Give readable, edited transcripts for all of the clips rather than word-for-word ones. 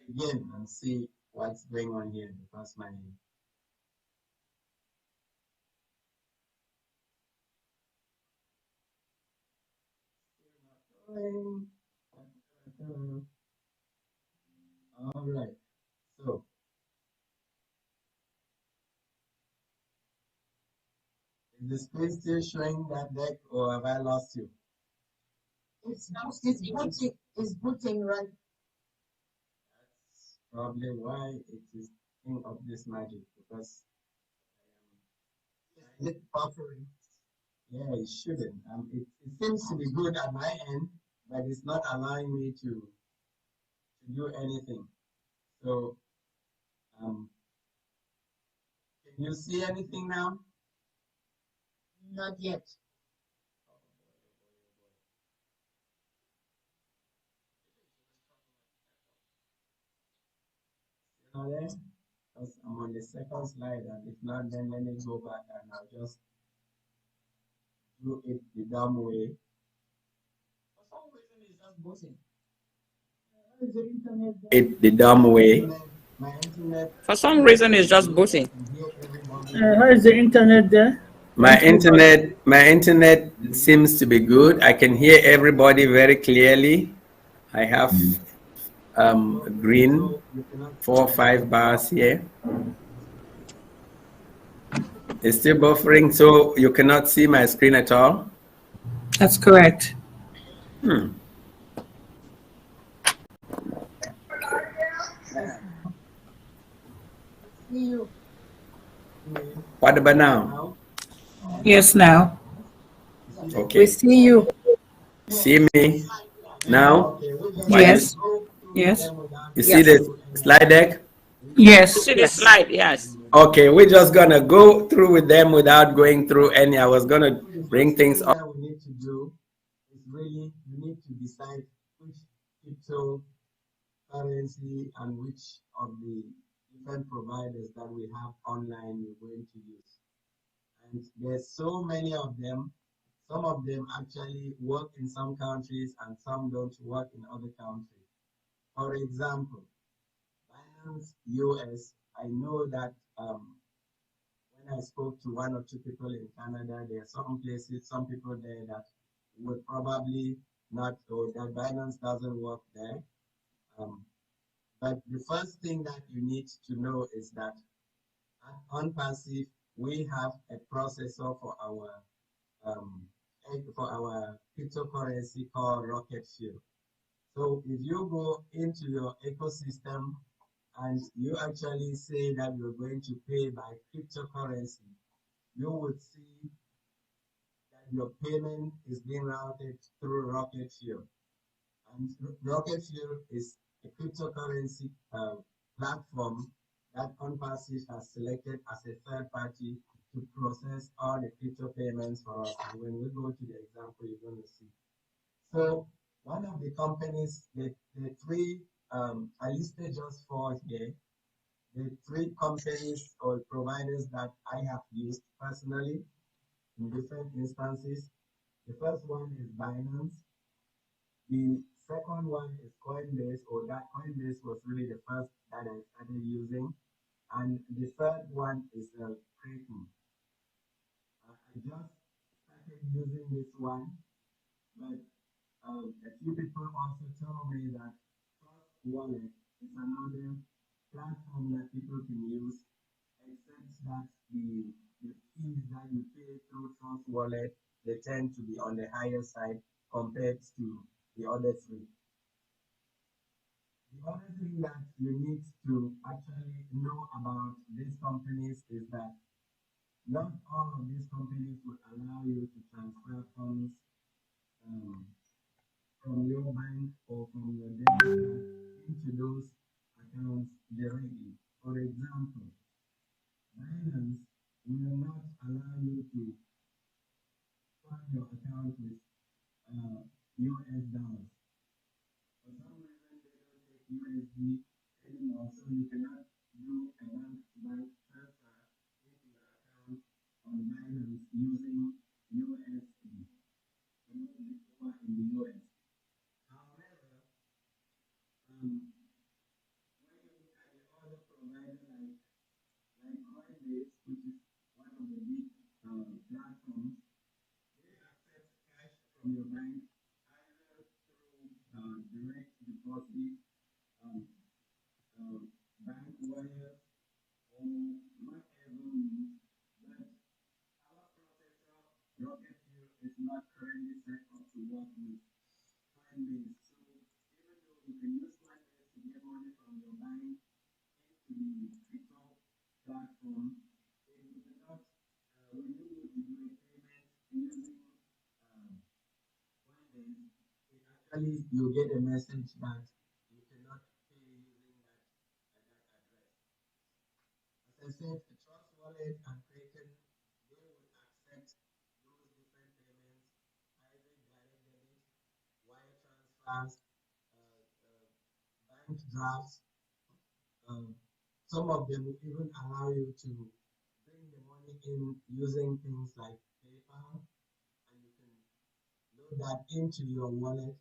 again and see what's going on here because my all right. So is the screen still showing that deck or have I lost you? It's booting right. That's probably why it is doing of this magic because Is it buffering? yeah, it shouldn't. It seems to be good at my end, but it's not allowing me to do anything. So can you see anything now? Not yet. Still not there? Because I'm on the second slide, and if not, then let me go back and I'll just do it the dumb way. For some reason, it's just booting. Where is the internet? It the dumb way. My internet. For some reason, it's just booting. How is the internet there? My internet seems to be good. I can hear everybody very clearly. I have green 4 or 5 bars here. It's still buffering, so you cannot see my screen at all. That's correct. See you. What about now? Yes, now. Okay. We see you. See me now? Yes. Yes. You see the slide deck? Yes. See the slide, yes. Okay, we're just gonna go through with them without going through any. I was gonna bring things up. What we need to do is really we need to decide which cryptocurrency and which of the different providers that we have online we're going to use. And there's so many of them. Some of them actually work in some countries and some don't work in other countries. For example, Binance US, I know that when I spoke to one or two people in Canada, there are some places, some people there that would probably not, or that Binance doesn't work there. But the first thing that you need to know is that at ONPASSIVE, we have a processor um, for our cryptocurrency called Rocket Fuel. So if you go into your ecosystem and you actually say that you're going to pay by cryptocurrency, you would see that your payment is being routed through Rocket Fuel. And Rocket Fuel is a cryptocurrency platform that ONPASSIVE has selected as a third party to process all the crypto payments for us. And when we go to the example, you're going to see. So one of the companies, the three, I listed just 4 here, the 3 companies or providers that I have used personally in different instances. The first one is Binance. The second one is Coinbase, or that Coinbase was really the first that I started using. And the third one is Kraken. I just started using this one, but a few people also told me that Trust Wallet is another platform that people can use, except that the fees that you pay through Trust Wallet, they tend to be on the higher side compared to the other 3. The other thing that you need to actually know about these companies is that not all of these companies will allow you to transfer funds from your bank or from your debit card into those accounts directly. For example, Binance will not allow you to fund your account with US dollars. For some reason, they don't take USD anymore, so you cannot do a bank-to-bank transfer into your account on Binance using USD. Over in the US. However, when other providers like Coinbase, which is one of the big platforms, they accept cash from your bank either through direct deposit, um, uh, bank wires, or whatever means. But our processor, Rocket Fuel, is not currently set up to work with Coinbase. So even though you can use Coinbase to get money from your bank into the crypto platform, it will not, when you go to do a payment using um, Coinbase, it actually you get a message that you cannot pay using that address. As I said, the Trust Wallet and Kraken, they will accept those different payments, either direct debit, wire transfers, bank drafts. Um, some of them will even allow you to bring the money in using things like PayPal, and you can load that into your wallet.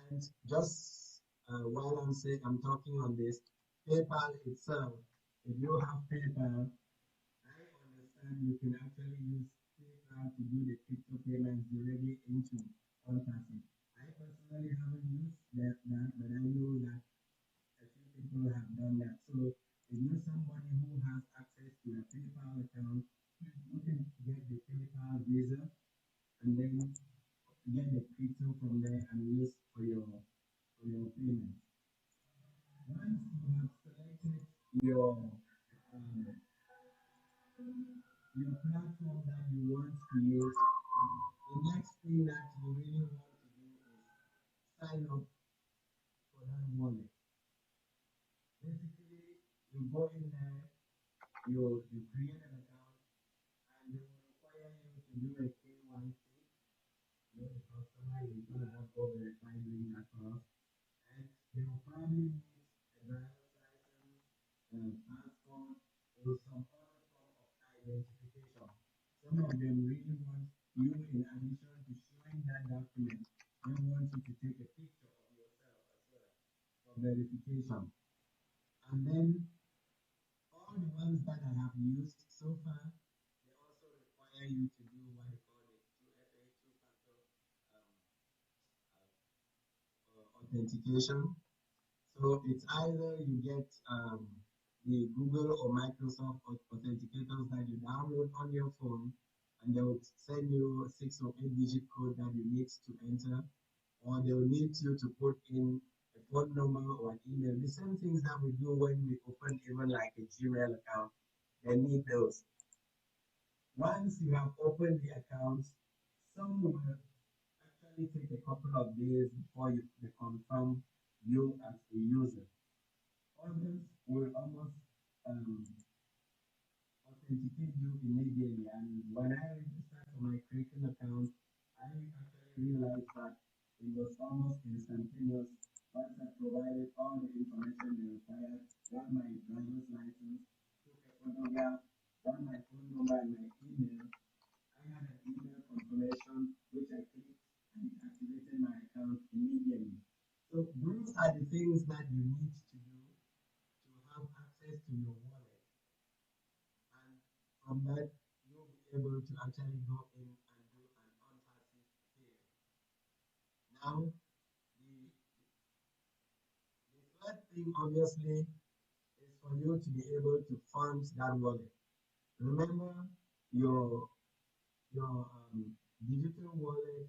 And just while I'm talking on this, PayPal itself, if you have PayPal, I understand you can actually use PayPal to do the crypto payments directly into ONPASSIVE. I personally haven't used that, but I know that a few people have done that. So if you're somebody who has access to a PayPal account, you can get the PayPal Visa and then get the crypto from there and use for your payments. Once you have selected um, your platform that you want to use, the next thing that you really want to do is sign up for that wallet. Basically, you go in there, you create an account, and they will require you to do a KYC. You know, the customer is going to have to verify doing that first, and they will probably need a driver's license, passport, or some other form of identification. Some of them really want you, in addition to showing that document, they want you to take a picture of yourself as well for verification. And then all the ones that I have used so far, they also require you to do what they call the 2FA, two-factor um, authentication. So it's either you get the Google or Microsoft authenticators that you download on your phone, and they will send you a 6 or 8 digit code that you need to enter, or they will need you to put in a phone number or an email. The same things that we do when we open even like a Gmail account, they need those. Once you have opened the account, some will actually take a couple of days before they confirm you as a user. Others will almost um, authenticate you immediately. And when I registered for my Kraken account, I actually realized that it was almost instantaneous. Once I provided all the information they required, got my driver's license, took a photograph, got my phone number and my email, I had an email confirmation which I clicked and it activated my account immediately. So those are the things that you need to do to have access to your wallet. And from that, you'll be able to actually go in and do an unpassive pay. Now, the third thing obviously is for you to be able to fund that wallet. Remember, your digital wallet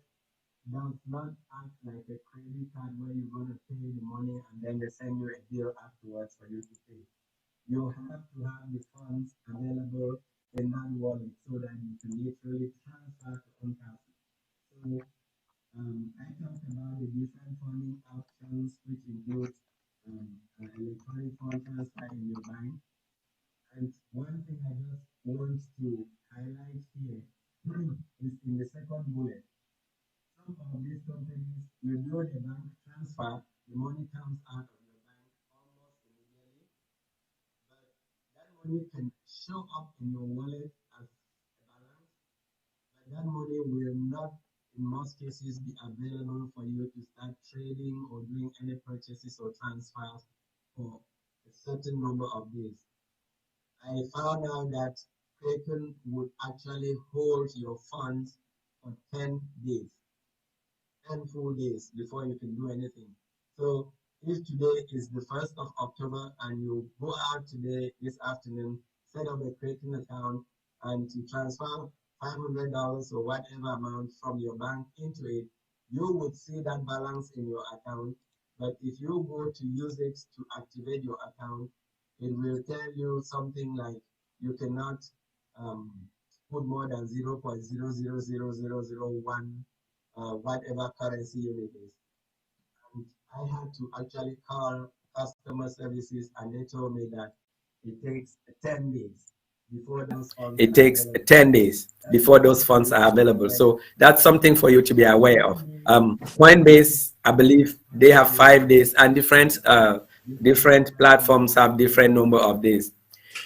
does not act like a credit card where you're going to pay the money and then they send you a bill afterwards for you to pay. You have to have the funds available in that wallet so that you can literally transfer to ONPASSIVE. So I talked about the different funding options, which includes electronic fund transfer in your bank. And one thing I just want to highlight here is in the second bullet. Some of these companies, you do the bank transfer, the money comes out of your bank almost immediately, but that money can show up in your wallet as a balance, but that money will not, in most cases, be available for you to start trading or doing any purchases or transfers for a certain number of days. I found out that Kraken would actually hold your funds for 10 days, 10 full days before you can do anything. So if today is the 1st of October and you go out today, this afternoon, set up a Kraken account and to transfer $500 or whatever amount from your bank into it, you would see that balance in your account. But if you go to use it to activate your account, it will tell you something like you cannot um, put more than 0.000001 whatever currency unit is. And I had to actually call customer services, and they told me that it takes 10 days before those funds. It takes 10 days before those funds are available. So that's something for you to be aware of. Coinbase, I believe they have 5 days, and different platforms have different number of days.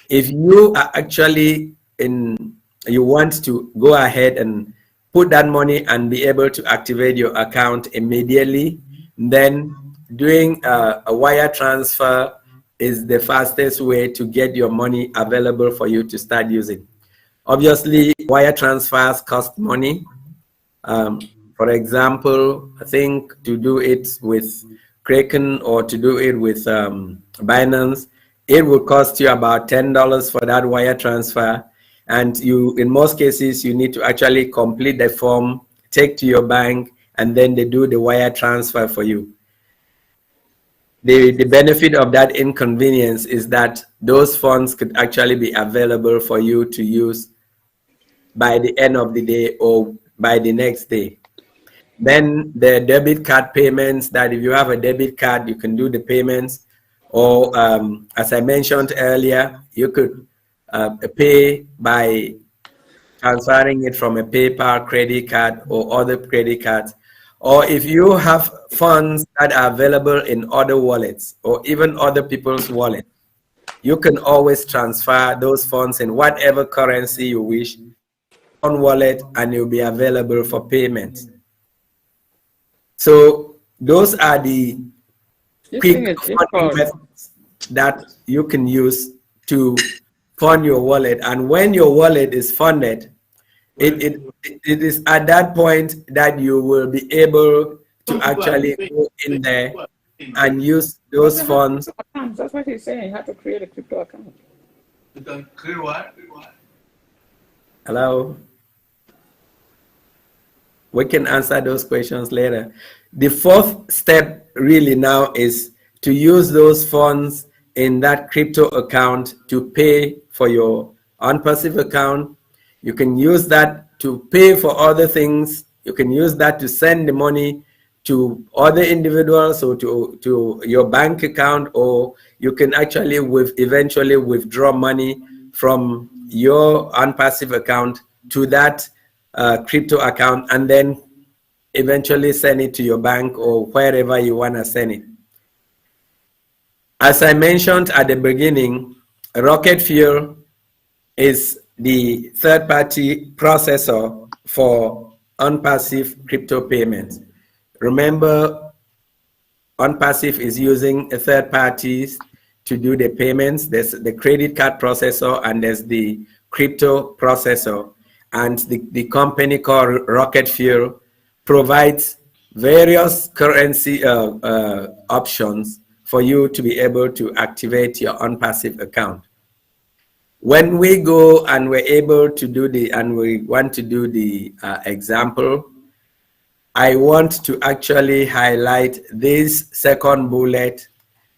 If you are actually you want to go ahead and put that money and be able to activate your account immediately, then doing a wire transfer is the fastest way to get your money available for you to start using. Obviously, wire transfers cost money. For example, I think to do it with Kraken or to do it with Binance, it would cost you about $10 for that wire transfer. And you, in most cases, you need to actually complete the form, take to your bank, and then they do the wire transfer for you. The benefit of that inconvenience is that those funds could actually be available for you to use by the end of the day or by the next day. Then the debit card payments, that if you have a debit card, you can do the payments. Or as I mentioned earlier, you could pay by transferring it from a PayPal credit card or other credit cards. Or if you have funds that are available in other wallets or even other people's wallets, you can always transfer those funds in whatever currency you wish on wallet, and it will be available for payment. So those are the quick funding methods that you can use to fund your wallet. And when your wallet is funded, it is at that point that you will be able to actually go in there and use those funds. That's what he's saying. You have to create a crypto account. You can create what? Hello? We can answer those questions later. The fourth step really now is to use those funds in that crypto account to pay for your ONPASSIVE account. You can use that to pay for other things. You can use that to send the money to other individuals or to your bank account, or you can actually eventually withdraw money from your ONPASSIVE account to that crypto account, and then eventually send it to your bank or wherever you want to send it. As I mentioned at the beginning, Rocket Fuel is the third-party processor for ONPASSIVE crypto payments. Remember, ONPASSIVE is using a third parties to do the payments. There's the credit card processor and there's the crypto processor. And the company called Rocket Fuel provides various currency options for you to be able to activate your ONPASSIVE account. When we go and we're able to do we want to do the example, I want to actually highlight this second bullet.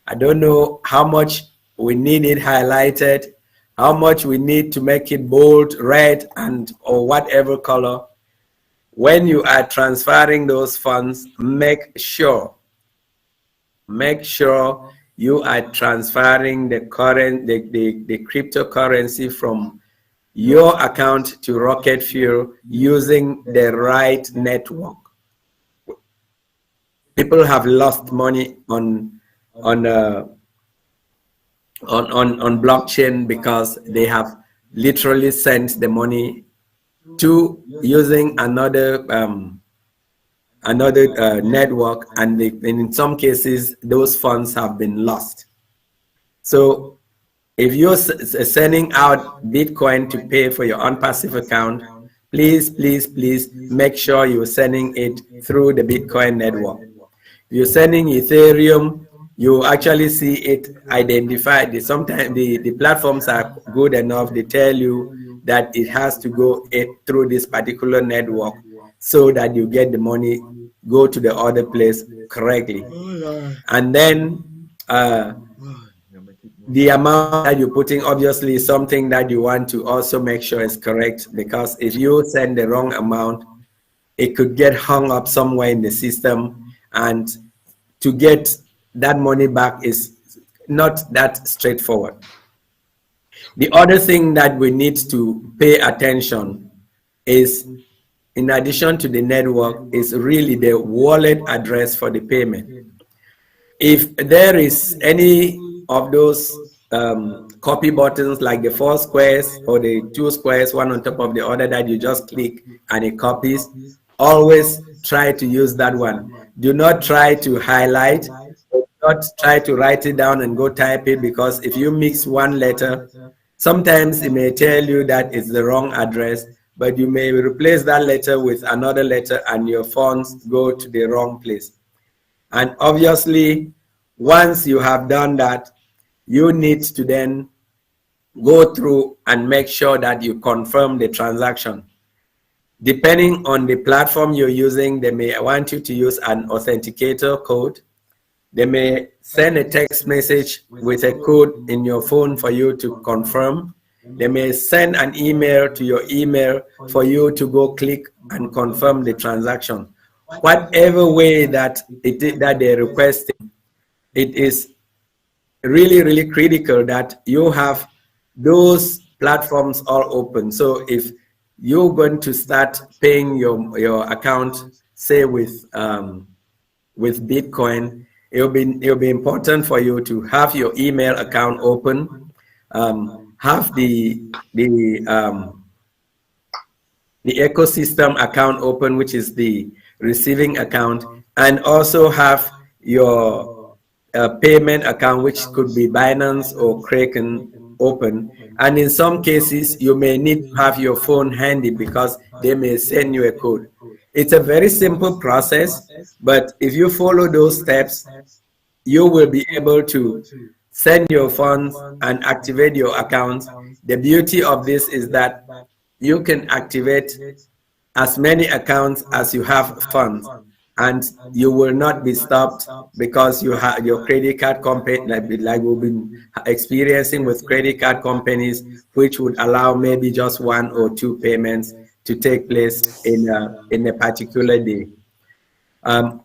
I don't know how much we need it highlighted, how much we need to make it bold, red, or whatever color. When you are transferring those funds, make sure you are transferring the cryptocurrency from your account to Rocket Fuel using the right network. People have lost money on blockchain because they have literally sent the money to using another network, and in some cases those funds have been lost. So if you're sending out Bitcoin to pay for your ONPASSIVE account, please, please, please make sure you're sending it through the Bitcoin network. If you're sending Ethereum, you actually see it identified. Sometimes the platforms are good enough. They tell you that it has to go through this particular network so that you get the money, go to the other place correctly. And then the amount that you're putting obviously is something that you want to also make sure is correct, because if you send the wrong amount, it could get hung up somewhere in the system, and to get that money back is not that straightforward. The other thing that we need to pay attention is, in addition to the network, is really the wallet address for the payment. If there is any of those copy buttons, like the 4 squares or the 2 squares, one on top of the other, that you just click and it copies, always try to use that one. Do not try to highlight, do not try to write it down and go type it, because if you mix one letter, sometimes it may tell you that it's the wrong address, but you may replace that letter with another letter and your funds go to the wrong place. And obviously, once you have done that, you need to then go through and make sure that you confirm the transaction. Depending on the platform you're using, they may want you to use an authenticator code. They may send a text message with a code in your phone for you to confirm. They may send an email to your email for you to go click and confirm the transaction. Whatever way that that they're requesting, it is really, really critical that you have those platforms all open. So if you're going to start paying your account, say with Bitcoin, it'll be important for you to have your email account open, have the ecosystem account open, which is the receiving account, and also have your payment account, which could be Binance or Kraken, open. And in some cases, you may need to have your phone handy because they may send you a code. It's a very simple process, but if you follow those steps, you will be able to send your funds and activate your accounts. The beauty of this is that you can activate as many accounts as you have funds, and you will not be stopped because you have your credit card company, like we've been experiencing with credit card companies, which would allow maybe just 1 or 2 payments to take place in a particular day.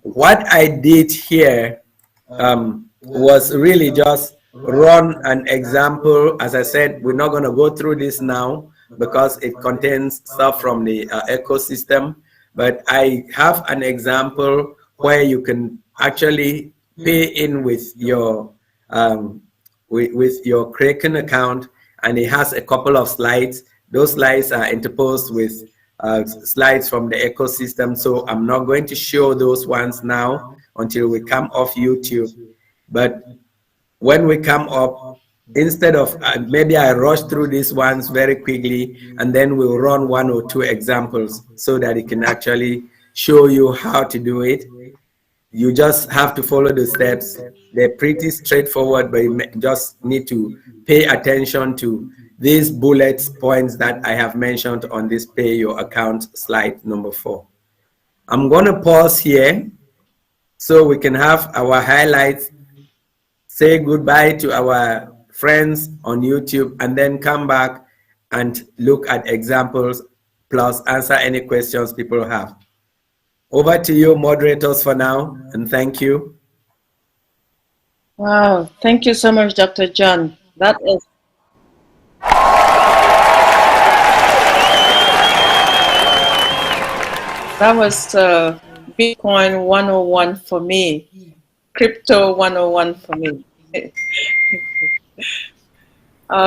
What I did here was really just run an example. As I said, we're not going to go through this now because it contains stuff from the ecosystem, but I have an example where you can actually pay in with your Kraken account, and it has a couple of slides. Those slides are interposed with slides from the ecosystem, so I'm not going to show those ones now until we come off YouTube. But when we come up, instead of maybe I rush through these ones very quickly, and then we'll run 1 or 2 examples so that it can actually show you how to do it. You just have to follow the steps. They're pretty straightforward, but you just need to pay attention to these bullet points that I have mentioned on this pay your account slide number 4. I'm going to pause here so we can have our highlights, say goodbye to our friends on YouTube, and then come back and look at examples plus answer any questions people have. Over to you, moderators, for now, and thank you. Wow, thank you so much, Dr. John. That was Bitcoin 101 for me, crypto 101 for me.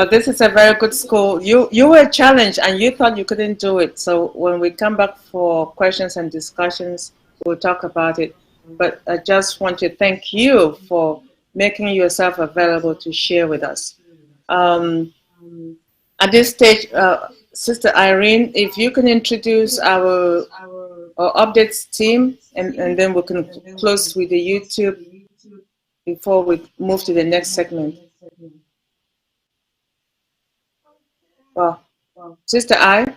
This is a very good school. You were challenged and you thought you couldn't do it. So when we come back for questions and discussions, we'll talk about it. But I just want to thank you for making yourself available to share with us. At this stage, Sister Irene, if you can introduce our updates team, and then we can close with the YouTube before we move to the next segment. Well, Sister I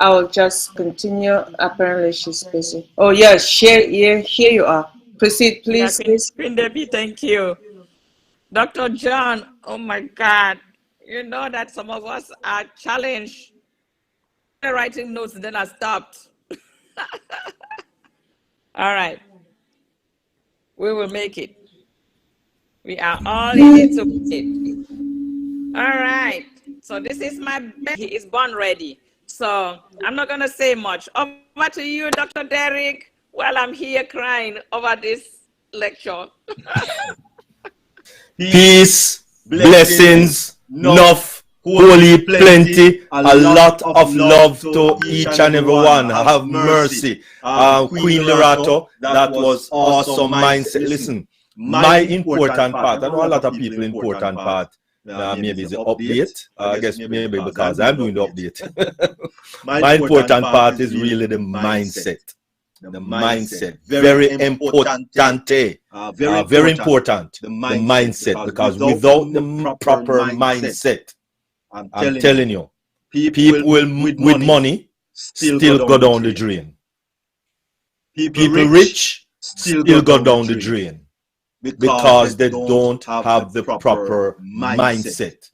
will just continue. Apparently, she's busy. Oh, yeah, here you are. Proceed, please. Yeah, Queen Debbie, thank you. Dr. John, oh my God. You know that some of us are challenged. Writing notes, then I stopped. All right. We will make it. We are all in it to make it. All right. So this is my baby. He is born ready. So I'm not going to say much. Over to you, Dr. Derek, while I'm here crying over this lecture. Peace, blessings, love, holy plenty, a lot of love to each and every one. Have mercy. Queen Lerato, that was awesome mindset. Listen, my important part, I know a lot of people important part, maybe is the update. I guess maybe because I'm doing the update. My important part is really the mindset. The mindset, very important, very important, the mindset, because without the proper mindset, I'm telling you, people with money still go down the drain. People rich still go down the drain because they don't have the proper mindset.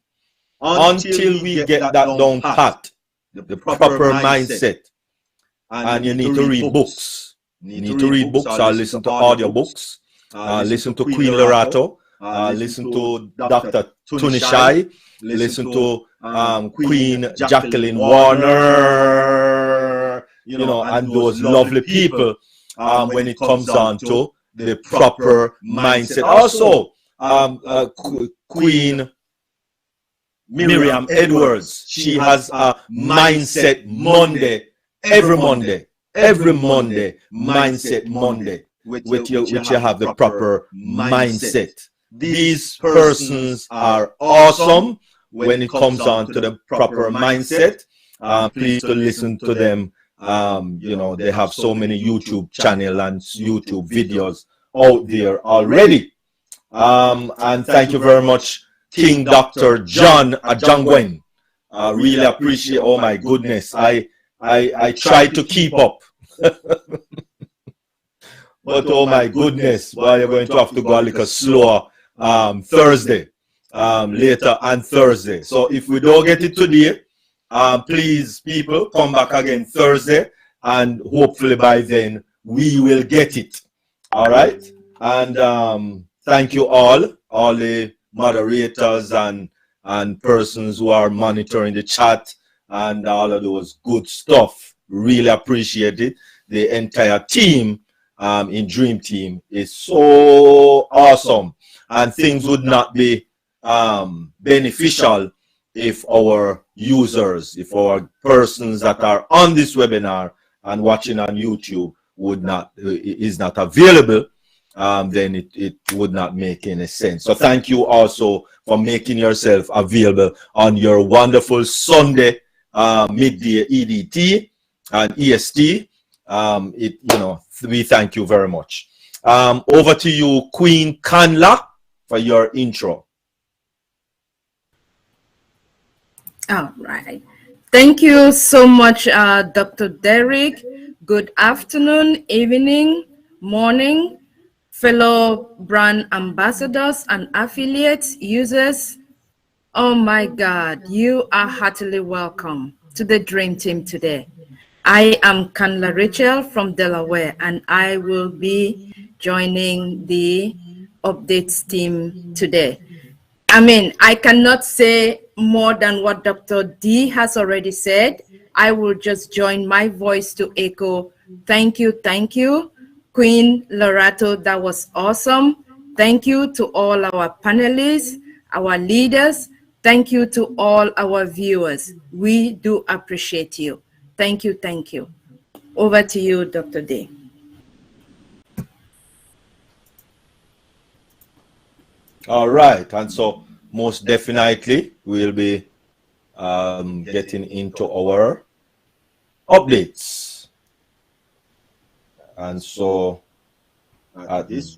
Until we get that down pat, the proper mindset. And you need to read books. You need to read books or listen to audio books. Listen to Queen Lerato. Listen to Dr. Tunishai. Listen to Queen Jacqueline Warner. You know, and those lovely people when it comes on to the proper mindset. Also, Queen Miriam Edwards. She has a Mindset Monday. Every Monday, Mindset Monday, which you have the proper mindset. These persons are awesome when it comes on to the proper mindset. Please to listen to them. You know, they have so many YouTube channel and YouTube videos out there already. And thank you very much, King Dr. John Ajongwen. Really appreciate. Oh my goodness, I try to keep up. But oh my goodness, well, you're going to have to go a little slower Thursday, later on Thursday. So if we don't get it today, please, people, come back again Thursday, and hopefully by then we will get it. All right? And thank you all the moderators and persons who are monitoring the chat and all of those good stuff. Really appreciate it. The entire team in Dream Team is so awesome, and things would not be beneficial if our users, if our persons that are on this webinar and watching on YouTube is not available, then it would not make any sense. So thank you also for making yourself available on your wonderful Sunday midday EDT and EST. We thank you very much. Over to you, Queen Kanla, for your intro. All right. Thank you so much, Dr. Derek. Good afternoon, evening, morning, fellow brand ambassadors and affiliates, users. Oh my God, you are heartily welcome to the Dream Team today. I am Kanla Rachel from Delaware, and I will be joining the updates team today. I mean, I cannot say more than what Dr. D has already said. I will just join my voice to echo, thank you, Queen Lerato, that was awesome. Thank you to all our panelists, our leaders. Thank you to all our viewers. We do appreciate you. Thank you, thank you. Over to you, Dr. D. All right, and so most definitely we'll be getting into our updates. And so at this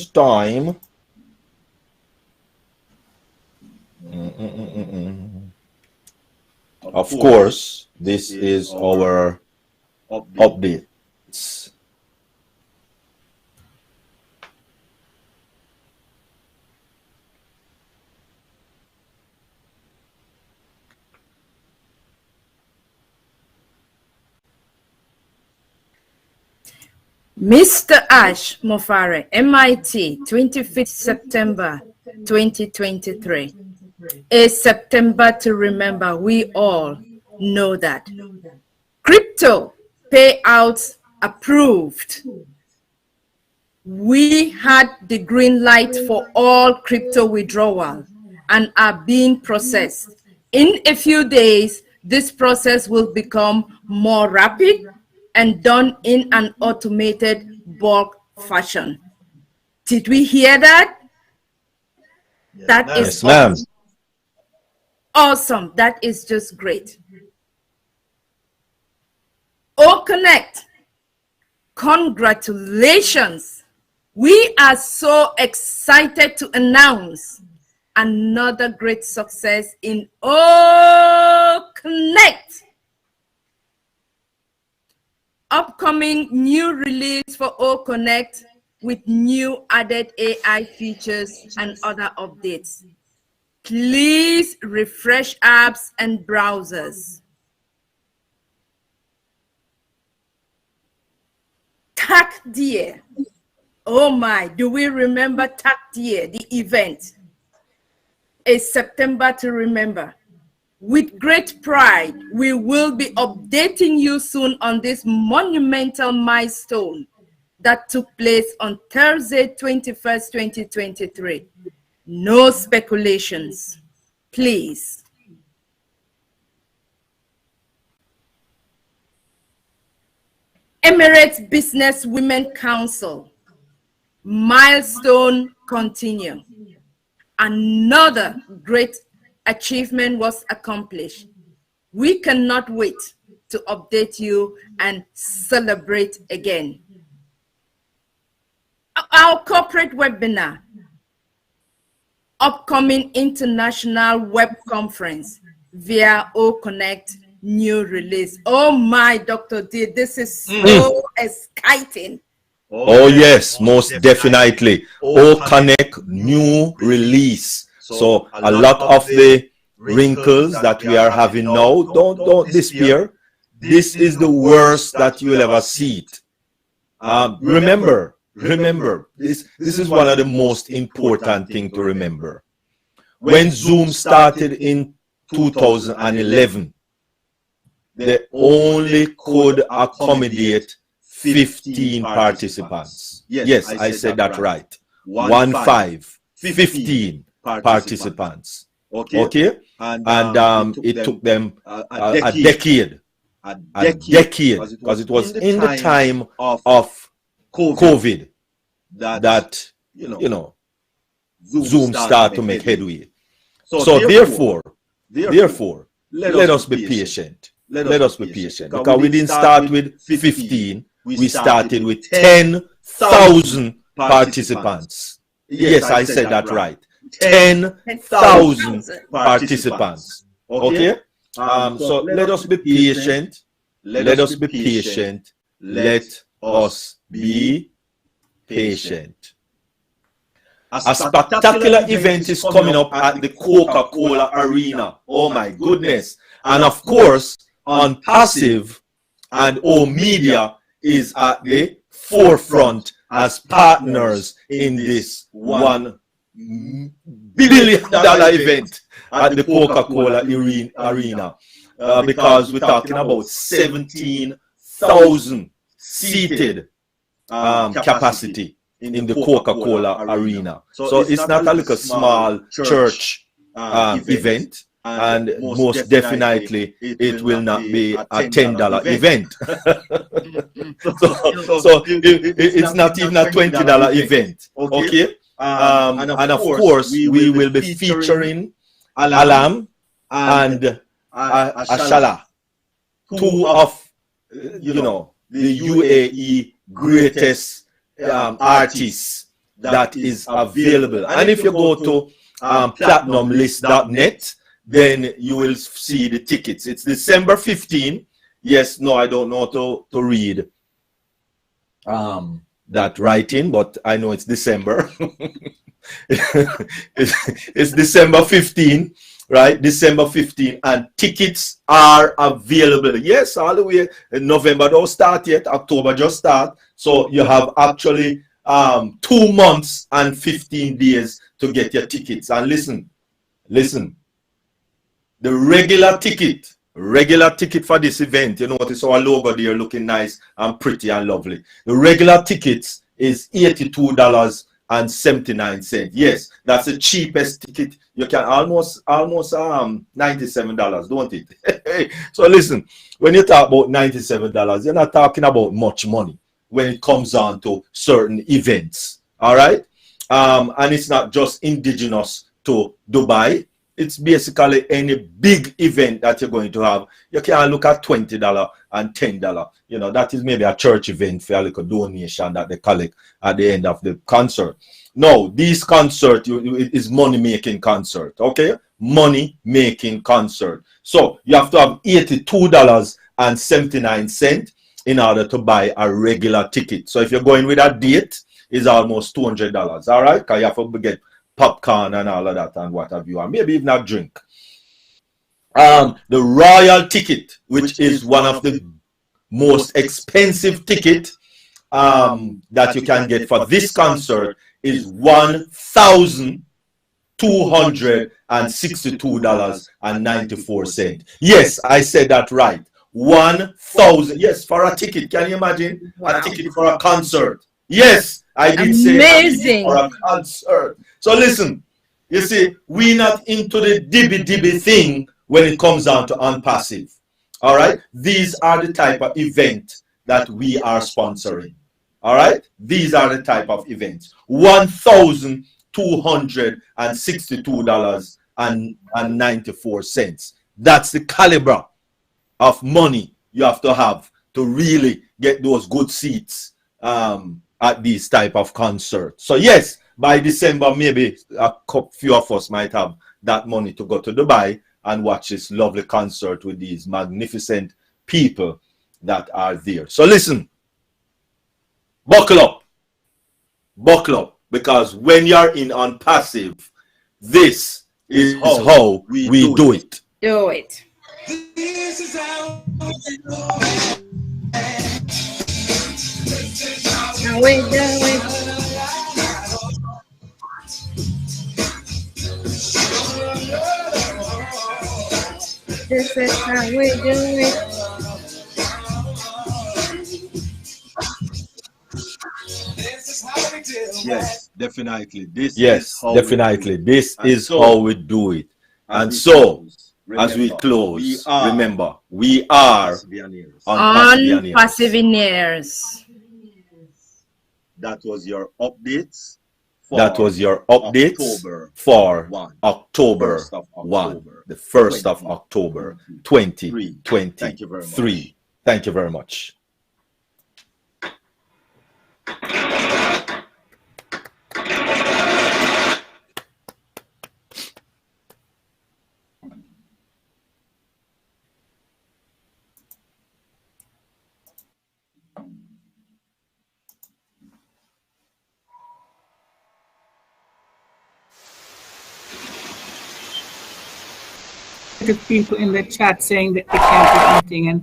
time, of course, this is our updates. Mr. Ash Mofare, MIT, 25th September 2023. A September to remember. We all know that. Crypto payouts approved. We had the green light for all crypto withdrawal and are being processed. In a few days, this process will become more rapid and done in an automated bulk fashion. Did we hear that? That is Yes, ma'am. awesome. That is just great. OConnect, congratulations. We are so excited to announce another great success in OConnect. Upcoming new release for OConnect with new added AI features and other updates. Please refresh apps and browsers. TAC Dear. Oh my, do we remember TAC Dear, the event? A September to remember. With great pride, we will be updating you soon on this monumental milestone that took place on Thursday, 21st, 2023. No speculations, please. Emirates Business Women Council, milestone continue. Another great achievement was accomplished. We cannot wait to update you and celebrate again. Our corporate webinar, upcoming international web conference via OConnect new release. Oh my, Dr. D, this is so exciting. Oh yes, most definitely. OConnect new release. So a lot of the wrinkles that we are having now don't despair. This is the worst that you'll ever see it. Remember, this is one of the most important things to remember. When Zoom started in 2011, they only could accommodate 15 participants. Yes, I said that right. 15 participants. Okay? And it took them a decade, because it was in the time of COVID that, you know, Zoom started to make headway. So therefore, let us be patient. Let us be patient, because we didn't start with 15, we started with 10,000 participants. Yes, I said that right. 10,000 participants. Okay? So let us be patient. Let us be patient. Let us be patient. A spectacular event is coming up at the Coca-Cola Arena. Oh my goodness. And of course, ONPASSIVE and O Media is at the forefront as partners in this $1 billion event at the Coca-Cola Arena, because we're talking about 17,000 seated capacity in the Coca-Cola Arena. So it's not a little small church event. And most definitely, it will not be a $10 event. so it's not even a $20 event. Okay? And of course, we will be featuring Alam and Ashala, two of the UAE greatest artists that is available. And if you go to platinumlist.net, then you will see the tickets. It's December 15. Yes, no, I don't know to read that writing, but I know it's December. it's December 15, right? December 15, and tickets are available. Yes, all the way. November don't start yet. October just start. So you have actually 2 months and 15 days to get your tickets. And listen, the regular ticket for this event, you notice our logo there looking nice and pretty and lovely. The regular tickets is $82.79. Yes, that's the cheapest ticket. You can almost $97, don't it? So listen, when you talk about $97, you're not talking about much money when it comes on to certain events. All right, and it's not just indigenous to Dubai. It's basically any big event that you're going to have. You can look at $20 and $10. You know, that is maybe a church event for a little donation that they collect at the end of the concert. No, this concert is money-making concert, okay? Money-making concert. So you have to have $82.79 in order to buy a regular ticket. So if you're going with a date, it's almost $200, all right? Because you have to get popcorn and all of that and what have you, and maybe even a drink. The royal ticket, which is one of the most expensive ticket that you can get for this concert, is $1,262.94. Yes, I said that right. 1,000. Yes, for a ticket. Can you imagine? Wow. A ticket for a concert. Yes, I did say for a concert. So listen, you see, we're not into the dibby thing when it comes down to ONPASSIVE. All right? These are the type of events that we are sponsoring. All right? These are the type of events. $1,262.94. That's the caliber of money you have to really get those good seats at these type of concerts. So yes, by December, maybe a few of us might have that money to go to Dubai and watch this lovely concert with these magnificent people that are there. So listen, buckle up, because when you're in ONPASSIVE, this is how we do it. Do it. This is how we do it. This is how we do it. Yes, definitely. This is how we do it. And so, as we close, remember, we are ONPASSIVE. That was your updates. That was your updates for October 1, the 1st of October, 2023. Thank you very much. People in the chat saying that they can't do anything, and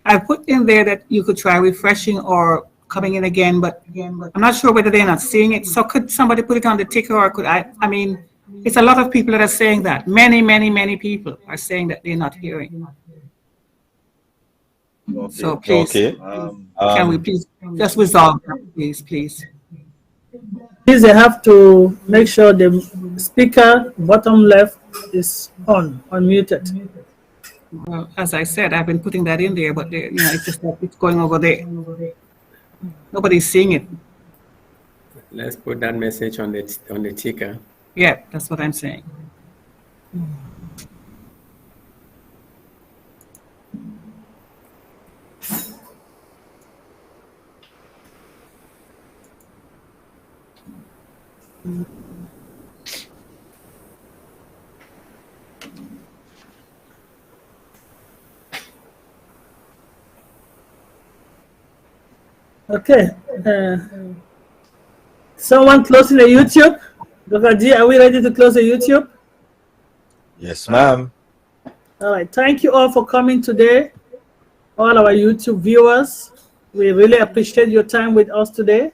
I put in there that you could try refreshing or coming in again, but I'm not sure whether they're not seeing it. So could somebody put it on the ticker, or could I mean, it's a lot of people that are saying that. Many people are saying that they're not hearing. Okay. So please, can we please just resolve that, please? Please, they have to make sure the speaker bottom left is unmuted. Well, as I said, I've been putting that in there, but it's just like it's going over there. Nobody's seeing it. Let's put that message on the ticker. Yeah, that's what I'm saying. Okay. Someone closing the YouTube? Dr. G, are we ready to close the YouTube? Yes, ma'am. All right. Thank you all for coming today. All our YouTube viewers, we really appreciate your time with us today.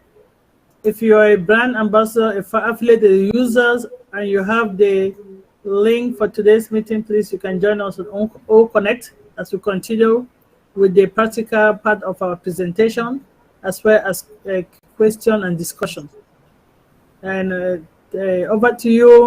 If you are a brand ambassador, if you're affiliated users, and you have the link for today's meeting, please, you can join us on OConnect as we continue with the practical part of our presentation, as well as a question and discussion. And over to you.